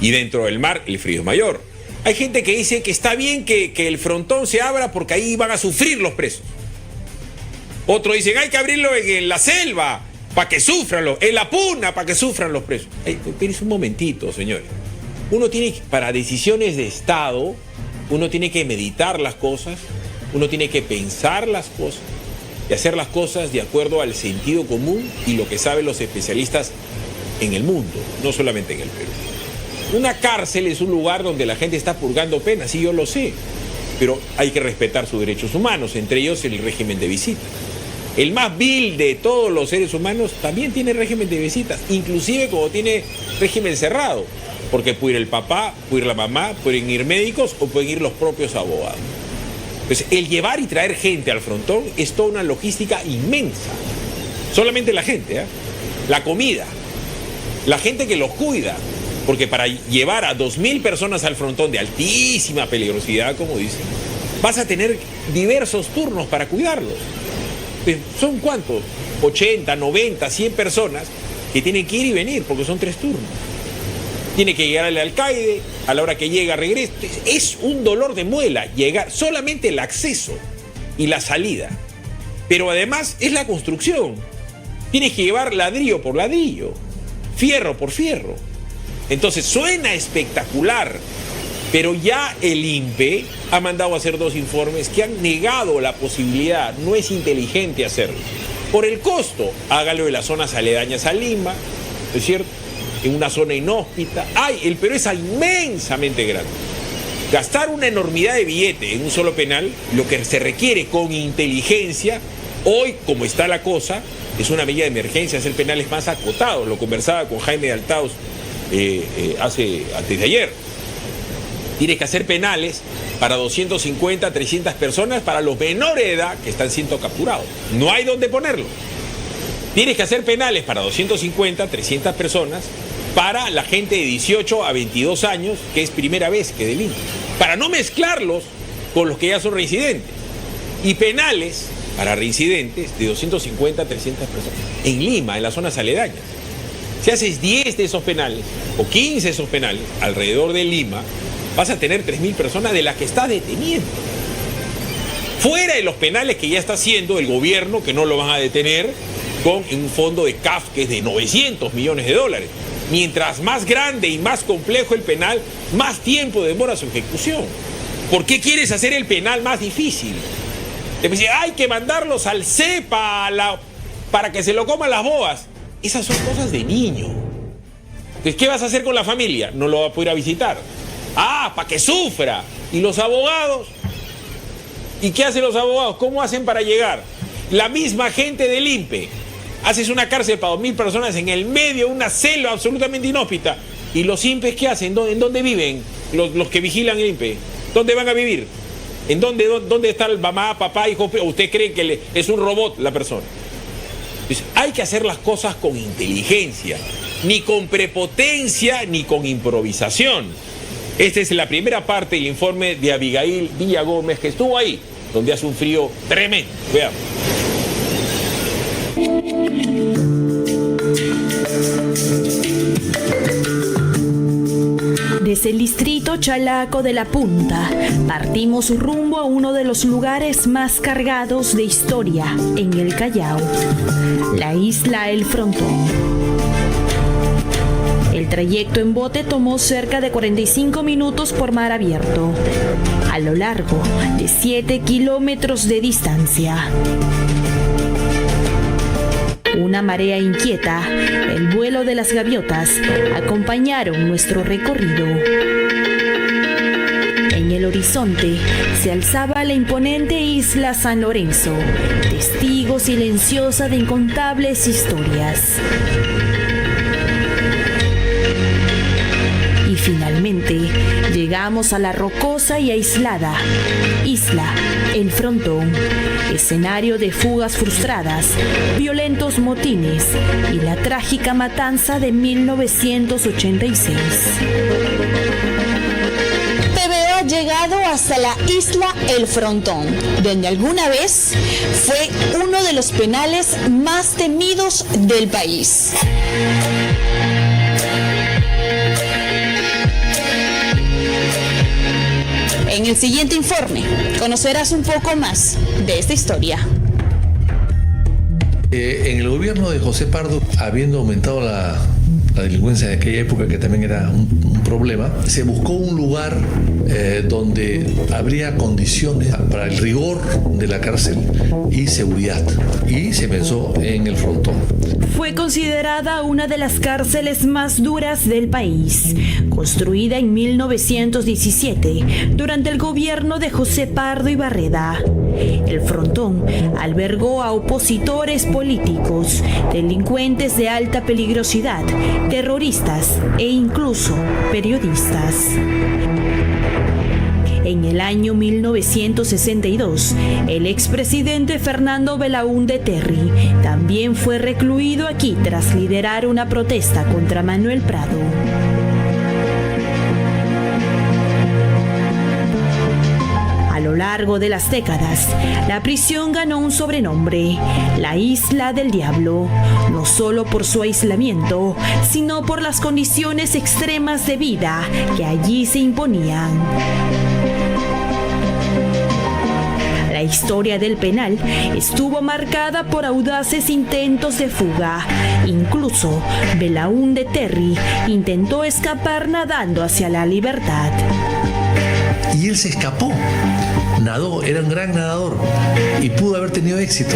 Y dentro del mar el frío es mayor. Hay gente que dice que está bien que el frontón se abra porque ahí van a sufrir los presos. Otros dicen hay que abrirlo en la selva para que sufran en la puna para que sufran los presos. Pero es un momentito, señores. Uno tiene, para decisiones de Estado, uno tiene que meditar las cosas, uno tiene que pensar las cosas y hacer las cosas de acuerdo al sentido común y lo que saben los especialistas en el mundo, no solamente en el Perú. Una cárcel es un lugar donde la gente está purgando penas, sí, yo lo sé, pero hay que respetar sus derechos humanos, entre ellos el régimen de visitas. El más vil de todos los seres humanos también tiene régimen de visitas, inclusive como tiene régimen cerrado, porque puede ir el papá, puede ir la mamá, pueden ir médicos o pueden ir los propios abogados. Entonces, el llevar y traer gente al frontón es toda una logística inmensa. Solamente la gente, ¿eh? La comida, la gente que los cuida. Porque para llevar a 2.000 personas al frontón de altísima peligrosidad, como dicen, vas a tener diversos turnos para cuidarlos. Pues, ¿son cuántos? 80, 90, 100 personas que tienen que ir y venir, porque son 3 turnos. Tiene que llegar al alcaide, a la hora que llega regresa. Es un dolor de muela llegar, solamente el acceso y la salida. Pero además es la construcción. Tienes que llevar ladrillo por ladrillo, fierro por fierro. Entonces suena espectacular, pero ya el INPE ha mandado a hacer 2 informes que han negado la posibilidad, no es inteligente hacerlo. Por el costo, hágalo en las zonas aledañas a Lima, ¿no es cierto? En una zona inhóspita. El Perú es inmensamente grande. Gastar una enormidad de billete en un solo penal, lo que se requiere con inteligencia, hoy como está la cosa, es una medida de emergencia, hacer penales más acotados. Lo conversaba con Jaime de Altaos antes de ayer. Tienes que hacer penales para 250, 300 personas para los menores de edad que están siendo capturados. No hay dónde ponerlo. Tienes que hacer penales para 250, 300 personas para la gente de 18 a 22 años, que es primera vez que delinque, para no mezclarlos con los que ya son reincidentes. Y penales para reincidentes de 250, 300 personas. En Lima, en las zonas aledañas. Si haces 10 de esos penales, o 15 de esos penales, alrededor de Lima, vas a tener 3.000 personas de las que estás deteniendo. Fuera de los penales que ya está haciendo el gobierno, que no lo van a detener, con un fondo de CAF que es de 900 millones de dólares. Mientras más grande y más complejo el penal, más tiempo demora su ejecución. ¿Por qué quieres hacer el penal más difícil? Te dicen, hay que mandarlos al CEPA para que se lo coman las boas. Esas son cosas de niño. Entonces, ¿qué vas a hacer con la familia? No lo va a poder ir a visitar. Para que sufra. ¿Y los abogados? ¿Y qué hacen los abogados? ¿Cómo hacen para llegar? La misma gente del INPE. Haces una cárcel para 2.000 personas en el medio de una selva absolutamente inhóspita. ¿Y los INPEs qué hacen? ¿En dónde viven los que vigilan el INPE? ¿Dónde van a vivir? ¿En dónde está el mamá, papá, hijo? ¿O usted cree que es un robot la persona? Entonces, hay que hacer las cosas con inteligencia, ni con prepotencia, ni con improvisación. Esta es la primera parte del informe de Abigail Villagómez, que estuvo ahí, donde hace un frío tremendo. Veamos. Desde el distrito Chalaco de la Punta, partimos rumbo a uno de los lugares más cargados de historia en el Callao, la isla El Frontón. El trayecto en bote tomó cerca de 45 minutos por mar abierto, a lo largo de 7 kilómetros de distancia. Una marea inquieta, el vuelo de las gaviotas acompañaron nuestro recorrido. En el horizonte se alzaba la imponente isla San Lorenzo, testigo silenciosa de incontables historias. Y finalmente llegamos a la rocosa y aislada isla El Frontón, escenario de fugas frustradas, violentos motines y la trágica matanza de 1986. TVO ha llegado hasta la isla El Frontón, donde alguna vez fue uno de los penales más temidos del país. En el siguiente informe conocerás un poco más de esta historia. En el gobierno de José Pardo, habiendo aumentado la delincuencia de aquella época, que también era un problema, se buscó un lugar donde habría condiciones para el rigor de la cárcel y seguridad, y se pensó en el Frontón. Fue considerada una de las cárceles más duras del país, construida en 1917 durante el gobierno de José Pardo y Barreda. El Frontón albergó a opositores políticos, delincuentes de alta peligrosidad, terroristas e incluso periodistas. En el año 1962, el expresidente Fernando Belaúnde Terry también fue recluido aquí tras liderar una protesta contra Manuel Prado. A lo largo de las décadas, la prisión ganó un sobrenombre, la Isla del Diablo, no solo por su aislamiento, sino por las condiciones extremas de vida que allí se imponían. La historia del penal estuvo marcada por audaces intentos de fuga. Incluso Belaúnde Terry intentó escapar nadando hacia la libertad. Y él se escapó. Nadó, era un gran nadador y pudo haber tenido éxito.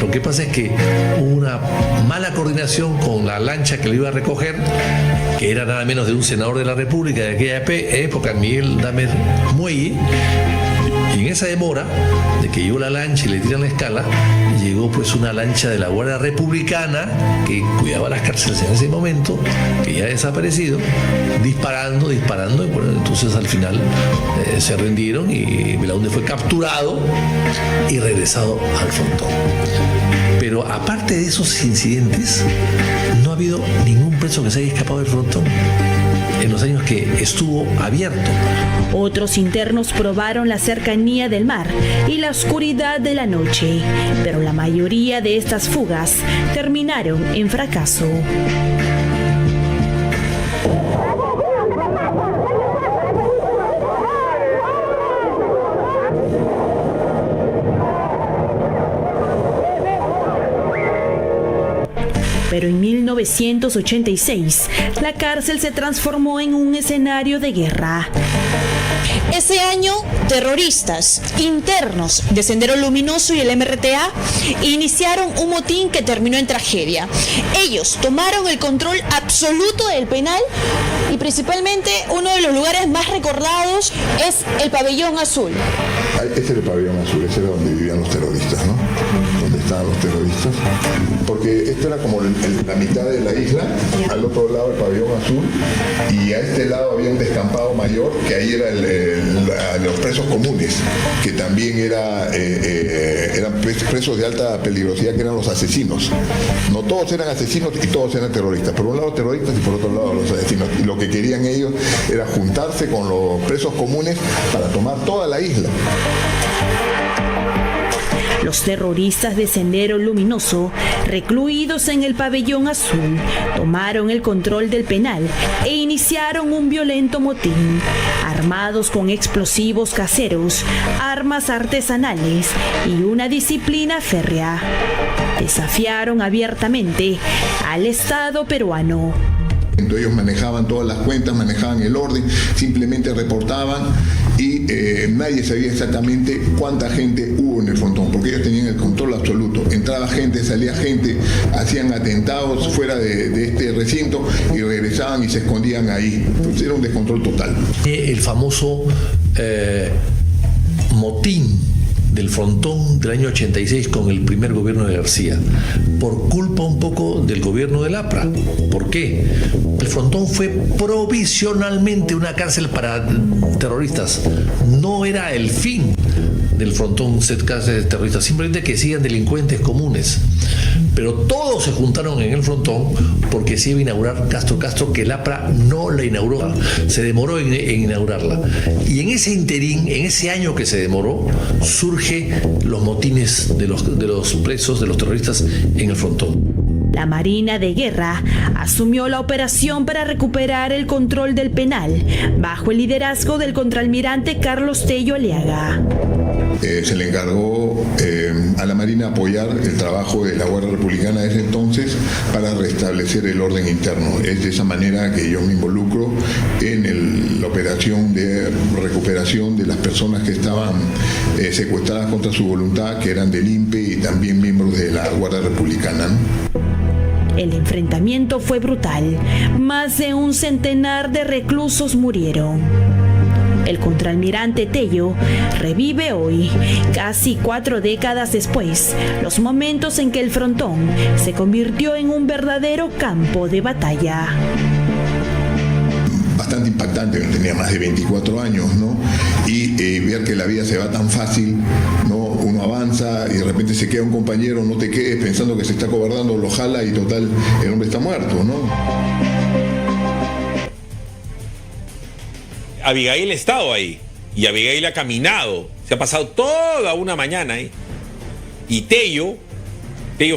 Lo que pasa es que hubo una mala coordinación con la lancha que lo iba a recoger, que era nada menos de un senador de la República de aquella época, Miguel Damer Muelle. Y en esa demora de que llegó la lancha y le tiran la escala, llegó pues una lancha de la Guardia Republicana que cuidaba las cárceles en ese momento, que ya ha desaparecido, disparando, y bueno, entonces al final se rindieron y Belaúnde fue capturado y regresado al Frontón. Pero aparte de esos incidentes, no ha habido ningún preso que se haya escapado del Frontón en los años que estuvo abierto. Otros internos probaron la cercanía del mar y la oscuridad de la noche, pero la mayoría de estas fugas terminaron en fracaso. Pero en 1986, la cárcel se transformó en un escenario de guerra. Ese año, terroristas internos de Sendero Luminoso y el MRTA iniciaron un motín que terminó en tragedia. Ellos tomaron el control absoluto del penal y principalmente uno de los lugares más recordados es el Pabellón Azul. Ese era el Pabellón Azul, ese era donde vivían los terroristas, ¿no? Donde estaban los terroristas. Porque esto era como la mitad de la isla, al otro lado el Pabellón Azul, y a este lado había un descampado mayor, que ahí era los presos comunes, que también eran presos de alta peligrosidad, que eran los asesinos. No todos eran asesinos y todos eran terroristas. Por un lado terroristas y por otro lado los asesinos. Y lo que querían ellos era juntarse con los presos comunes para tomar toda la isla. Los terroristas de Sendero Luminoso, recluidos en el Pabellón Azul, tomaron el control del penal e iniciaron un violento motín, armados con explosivos caseros, armas artesanales y una disciplina férrea. Desafiaron abiertamente al Estado peruano. Ellos manejaban todas las cuentas, manejaban el orden, simplemente reportaban y nadie sabía exactamente cuánta gente hubo en el Frontón, porque ellos tenían el control absoluto. Entraba gente, salía gente, hacían atentados fuera de este recinto y regresaban y se escondían ahí. Entonces era un descontrol total. El famoso motín del Frontón del año 86 con el primer gobierno de García, por culpa un poco del gobierno de Lapra. ¿Por qué? El Frontón fue provisionalmente una cárcel para terroristas. No era el fin del Frontón ser cárcel de terroristas, simplemente que sigan delincuentes comunes. Pero todos se juntaron en el Frontón porque se iba a inaugurar Castro, que Lapra no la inauguró, se demoró en inaugurarla. Y en ese interín, en ese año que se demoró, surgen los motines de los presos, de los terroristas en el Frontón. La Marina de Guerra asumió la operación para recuperar el control del penal bajo el liderazgo del contraalmirante Carlos Tello Aliaga. Se le encargó a la Marina apoyar el trabajo de la Guardia Republicana de ese entonces para restablecer el orden interno. Es de esa manera que yo me involucro en la operación de recuperación de las personas que estaban secuestradas contra su voluntad, que eran del INPE y también miembros de la Guardia Republicana. El enfrentamiento fue brutal. Más de un centenar de reclusos murieron. El contraalmirante Tello revive hoy, casi 4 décadas después, los momentos en que el frontón se convirtió en un verdadero campo de batalla. Bastante impactante, tenía más de 24 años, ¿no? Y ver que la vida se va tan fácil, ¿no? Uno avanza y de repente se queda un compañero, no te quedes pensando que se está cobardando, lo jala y total, el hombre está muerto, ¿no? Abigail ha estado ahí y Abigail ha caminado, se ha pasado toda una mañana ahí. Y Tello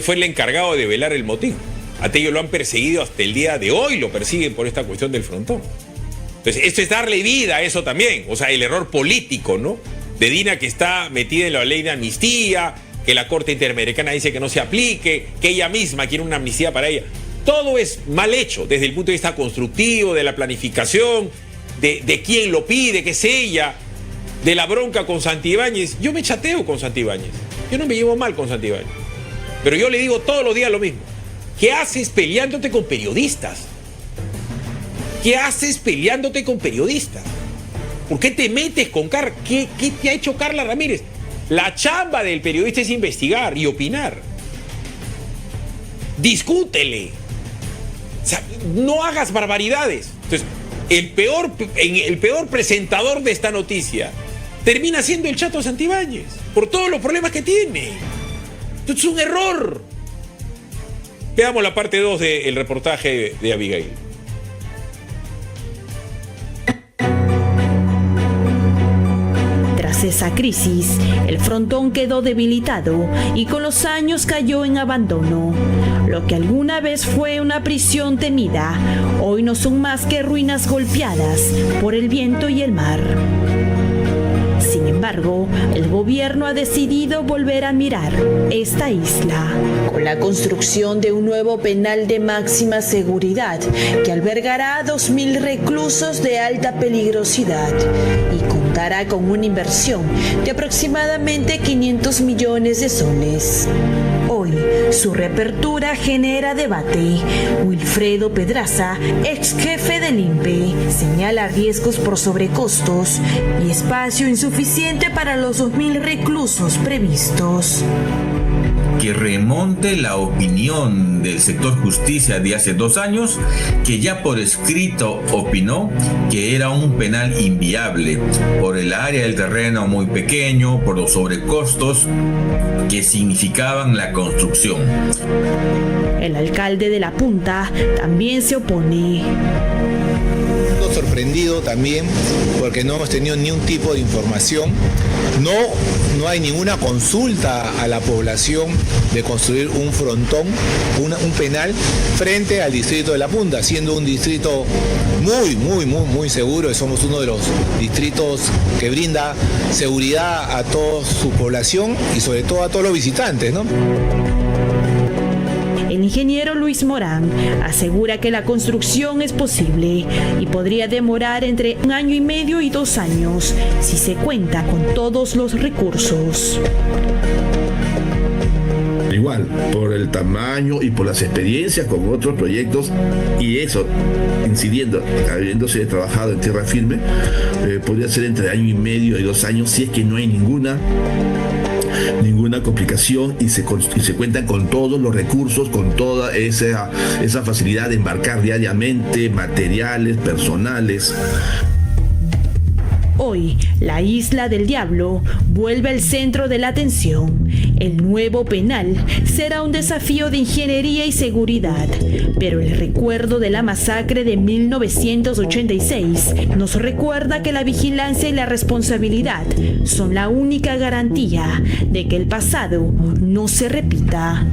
fue el encargado de velar el motín. A Tello lo han perseguido hasta el día de hoy, lo persiguen por esta cuestión del frontón. Entonces, esto es darle vida a eso también, o sea, el error político, ¿no? De Dina, que está metida en la ley de amnistía, que la Corte Interamericana dice que no se aplique, que ella misma quiere una amnistía para ella. Todo es mal hecho desde el punto de vista constructivo, de la planificación, de quién lo pide, que es ella, de la bronca con Santibáñez. Yo me chateo con Santibáñez, yo no me llevo mal con Santibáñez, pero yo le digo todos los días lo mismo. ¿Qué haces peleándote con periodistas? ¿Qué haces peleándote con periodistas? ¿Por qué te metes con Carla? ¿Qué te ha hecho Carla Ramírez? La chamba del periodista es investigar y opinar. Discútele. O sea, no hagas barbaridades. Entonces, el peor presentador de esta noticia termina siendo el Chato Santibáñez por todos los problemas que tiene. Entonces, es un error. Veamos la parte 2 del reportaje de Abigail. Tras esa crisis, el frontón quedó debilitado y con los años cayó en abandono. Lo que alguna vez fue una prisión temida, hoy no son más que ruinas golpeadas por el viento y el mar. Sin embargo, el gobierno ha decidido volver a mirar esta isla, con la construcción de un nuevo penal de máxima seguridad que albergará a 2.000 reclusos de alta peligrosidad y contará con una inversión de aproximadamente 500 millones de soles. Hoy, su reapertura genera debate. Wilfredo Pedraza, ex jefe del INPE, señala riesgos por sobrecostos y espacio insuficiente para los 2.000 reclusos previstos. Que remonte la opinión del sector justicia de hace 2 años, que ya por escrito opinó que era un penal inviable por el área del terreno muy pequeño, por los sobrecostos que significaban la construcción. El alcalde de La Punta también se opone. Sorprendido también porque no hemos tenido ni un tipo de información, no hay ninguna consulta a la población de construir un frontón, un penal frente al distrito de La Punta, siendo un distrito muy seguro. Somos uno de los distritos que brinda seguridad a toda su población y sobre todo a todos los visitantes, ¿no? El ingeniero Luis Morán asegura que la construcción es posible y podría demorar entre 1 año y medio y 2 años si se cuenta con todos los recursos. Igual, por el tamaño y por las experiencias con otros proyectos, y eso, incidiendo, habiéndose trabajado en tierra firme, podría ser entre 1 año y medio y 2 años si es que no hay ninguna complicación y se cuentan con todos los recursos, con toda esa facilidad de embarcar diariamente materiales, personales. Hoy, la Isla del Diablo vuelve al centro de la atención. El nuevo penal será un desafío de ingeniería y seguridad, pero el recuerdo de la masacre de 1986 nos recuerda que la vigilancia y la responsabilidad son la única garantía de que el pasado no se repita.